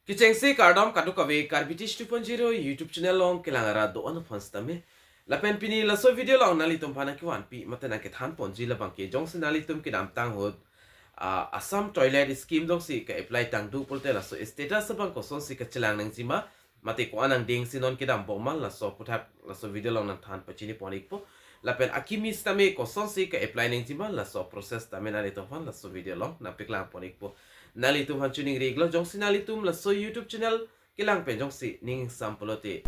Kichengsi kardom kadukawe karbitish 2.0 YouTube channel long kilangara do anu fanstame lapen pini laso video long nali tumphana kiwan pi matana ke than ponji la bangke jongsi nali tum kidam tang hod Assam toilet scheme dong si ka apply tang du polte laso status bang ko son si ka chilang nang jima mate ko anang ding sinon kidam bomal laso puthak laso video long nang than pachini ponik po lapen Akimi stame ko son si ka apply nang jima laso process tame nali tumphan laso video long na piklang ponik po nali tum han tuning reglo jongsi nali tum la so YouTube channel kilang pen jongsi ning sam Pulote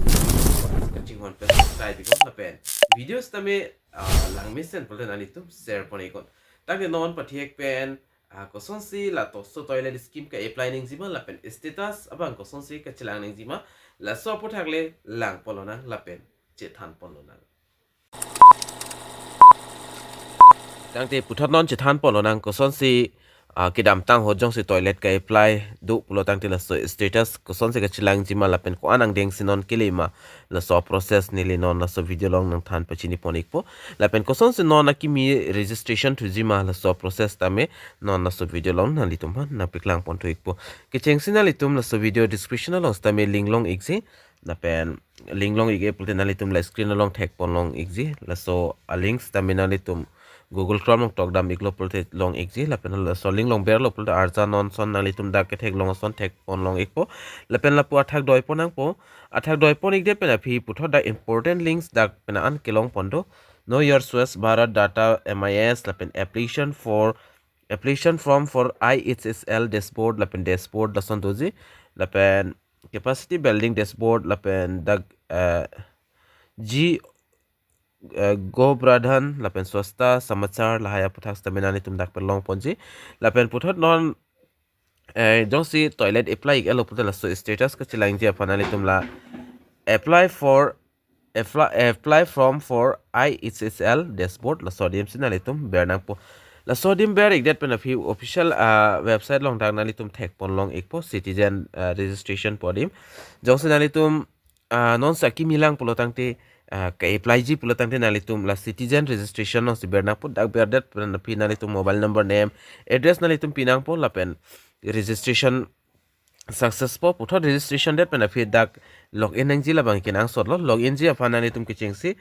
kaching hon pen subscribe ko la pen videos tame lang misen polte nali tum share poni kon tak de non pathiek pen ko sonsi la to so toilet scheme ka apply ning jima la pen status abang ko sonsi ka chilang ning jima la so puthak le lang polona la pen che than polona tang te puthat non che than polona ko sonsi kidam tang ho jong si toilet ka apply du pulo tang te la so status ko son se ka chilang jima la pen ko anang deng sinon kilima la so process ni le non la so video long nang than pachini ponik po la pen ko son se non Akimi registration to jima la so process tame non la so video long na litum ha na piklang pon to ikpo ke cheng sina litum la so video description long tame link long exi na pen link long ige pulte na litum la screen long tag pon long exi la so links tame na litum Google Chrome long talk dam iklo pulte long exi la pen la so link long ber lo pulte arja non son na litum da ke thek long son thek pon long ikpo la pen la pu athak doi ponang po athak doi pon ikde pen phi putho da important links da pen an kelong pondo know your source bharat data MIS la pen application form for IHSL dashboard la pen dashboard la son doji la pen capacity building dashboard la pen da G govt lapen swasta samachar lahaya puthak staminani tum dak long ponji lapen puthot non jongsi toilet apply elo putela so status ka chilang ji apanali tum la apply from for IHSL dashboard la sodium sinali tum bernang po la sodium ber igdet pen a few official website long dang nali tum thek pon long ekpo citizen registration podim jongsi nali tum non saki milang pulotang te ka apply ji pulatang te nalitum la citizen registration no si berna po dak berdet na pi nalitum mobile number name address nalitum pinang po la pen registration success po puthot registration date pen fi dak login nang ji la bang kinang sot lo login ji afa nalitum kiching si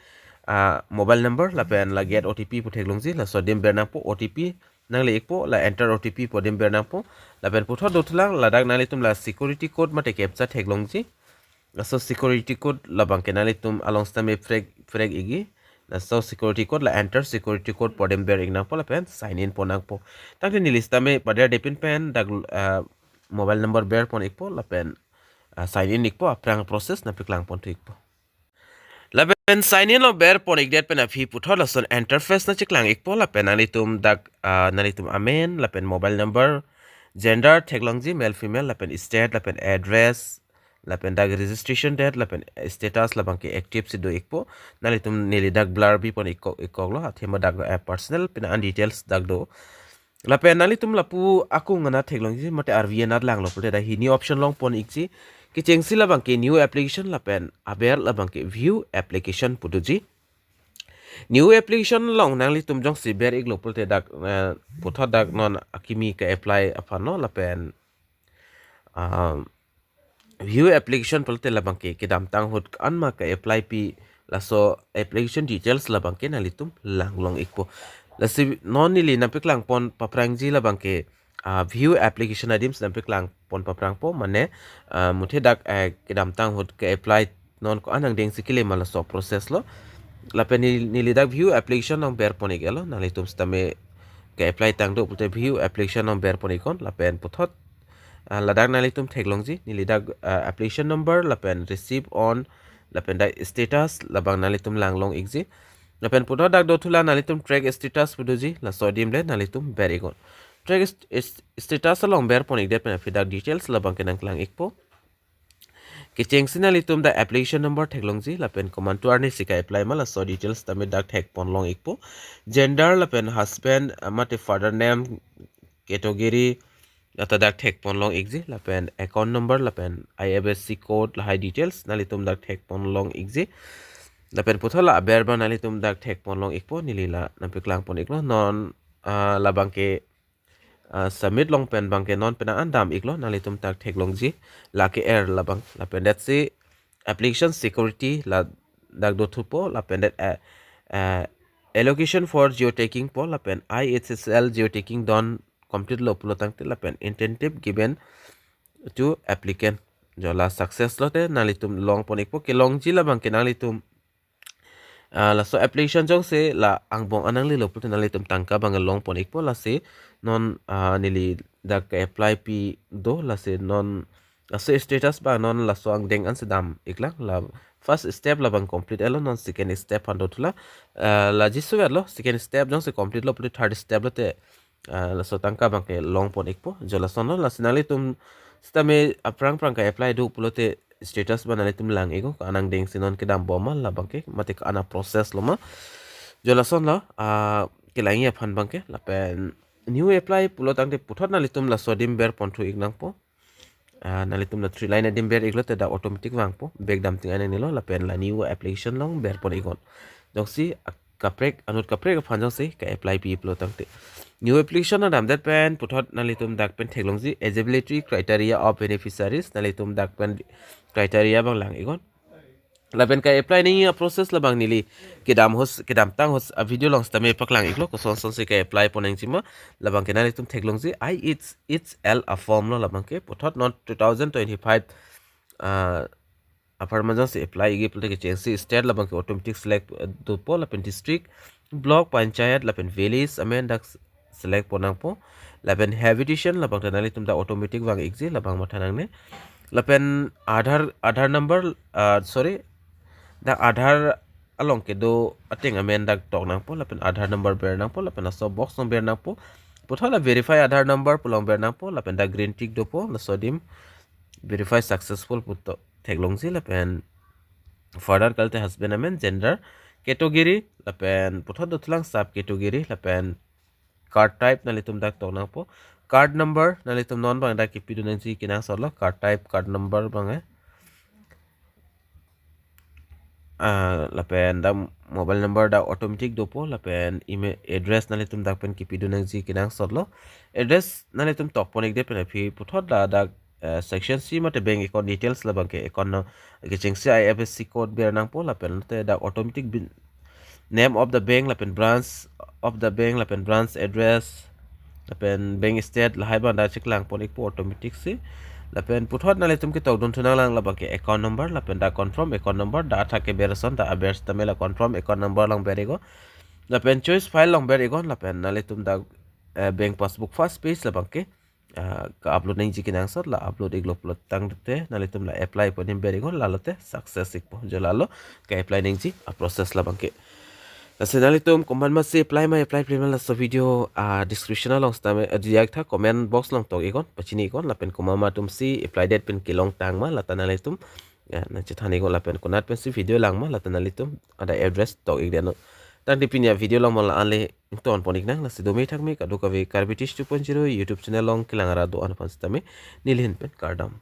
mobile number la pen la get OTP puthek long ji la so dim berna po OTP nang le ekpo la enter OTP po dim berna po la pen puthot dotlang la dak nalitum la security code mate captcha thek long ji so security code labang kenali tum along stame frag igi na so security code la enter security code podem ber example pen sign in ponang po takle ni lista me pada depin pen dag mobile number ber pon ikpo la pen sign in ikpo aprang process na piklang pon ikpo la pen sign in lo ber pon ikdet pen afi putho la son interface na chiklang ikpo la pen ali tum dag nali tum amen la pen mobile number gender theklongji male female la pen state la pen address lapen dag registration date lapen status labang ke active si do ikpo nali tum nili dag blur bi pon ikoglo athema dag personal pina an details dag do lapen nali tum lapu aku ngana theklong ji mate RVN lang lo pulte da hi new option long pon ikji ki chengsi labang ke new application lapen aber labang ke view application puduji new application long nangli tum jong si ber iglo pulte dag putha dag non Akimi ka apply afano lapen view application pulte labang ke kidam tang hot anma ka apply pi la so application details labang ke nalitum langlong ikpo la si non ni li na piklang pon paprang ji labang ke view application adim sam piklang pon paprang po mane muthe dak kidam tang hot ka apply non ko anang deng sikile mala so process lo la pe ni li dak view application nong ber pon igelo nalitum stame ka apply tang do pulte view application nong ber pon ikon la pen puthot ladak nalitum theklongji nilidak application number lapen receive on lapen da status labang nalitum langlong exi lapen puto dak dothula nalitum track status pudoji la sodium le nalitum berigon track status along ber ponik det pen fidak details labang kenang klang ikpo kicheng sinalitum da application number theklongji lapen command to arni sika apply mala so details tame dak thek ponlong ikpo gender lapen husband mate father name category data dak thek pon long exi lapen account number lapen IFSC code la high details nalitum dak thek pon long exi lapen puthola berba nalitum dak thek pon long ikpo nilila nampiklang pon iklo non labang ke submit long pen bang ke non pen andam iklo nali tum tak thek long ji la ke air la bang la pen that say application security la dak do thupo la pen that allocation for geotagging po la pen IHSL geotagging don complete lo pulotang te la pen intentive given to applicant jo la success lo te nali tum long pon ikpo ke long ji la bang ke nali tum la so application jong se la angbong anang li lo putin nali tum tangka bang long pon ikpo la se non nili da ka apply pi do la se non la so status ba non la so ang deng an sedam iklang la first step la bang complete elo non second step hando thula la jisu lo second step jong se complete lo puti third step lo te la so tangka bang ke long pon ikpo jo la son lo la sinali tum stame aprang prang ka apply do pulote status ba nali tum lang ego anang deng sinon ke dam boma la bang ke matik ana process lo ma jo la son lo ke langi phan bang ke la pen new apply pulotang te puthot nali tum la sodim ber pontu ignang po nali tum la 3 line dim ber iglo te da automatic wang po back dam ting ane nilo la pen la new application long ber pon igon donc si kaprek anut kaprek phan jong si ka apply pi pulotang te new application na dam that pen puthot nali tum dak pen theklong ji eligibility criteria of beneficiaries nali tum dak pen criteria bang lang igon laben ka apply ni process labang nili kedam tang hos a video long stame paklang iklo ko son se ka apply poneng chima labang ke nali tum theklong ji it's l a form lo labang ke puthot not 2025 apar majon se apply gi pulte ke change state labang ke automatic select do po lapen district block panchayat lapen village amen dak select ponang po lapen habitation labang nali tum da automatic wang exi labang mathanang ne lapen aadhar number sorry da aadhar along ke do ating amen dak tok nang po lapen aadhar number ber nang po lapen so box nang ber nang po pothala verify aadhar number pulong ber nang po lapen da green tick do po la sodim verify successful putto theklong ji lapen further kalte husband amen gender category lapen pothot do thlang sub category lapen card type nalitum dak tok nang po card number nalitum non bang dak kipi dunang ji kinang solo card type card number bang lapen da mobile number da automatic dopo lapen email address nalitum dak pen kipi dunang ji kinang solo address nalitum tok ponik de pen phi puthot da section c mate bank account details la bang ke account no ke chingsi IFSC code ber nang po lapen te da automatic name of the bank lapen branch of the bank lapen branch address lapen bank state la haiban da chiklang ponik po automatic si lapen puthot na letum ke tok dun thunang lang labang ke account number lapen da confirm account number da tha ke berson da abers tamela confirm account number lang berego lapen choice file lang berego lapen na letum da bank passbook first page labang ke ka upload nang jikin ang sot la upload iglo plot tang te na letum la apply po nim berego lalote success ik po jo lalo ka apply nang ji a process labang ke Nasional itu komen masih apply primer la so video description long stame diak tha comment box long tok ikon pachini ikon lapen komama tum si apply date pen kilong tang ma latana litum na chithani ko lapen konat pen si video lang ma latana litum ada address tok ik deno tang dipinya video long mala anle ton ponik nang la sidomi thak me kadu ka ve carbitish 2.0 youtube channel long kilangara do an pan stame nilhin pen kardam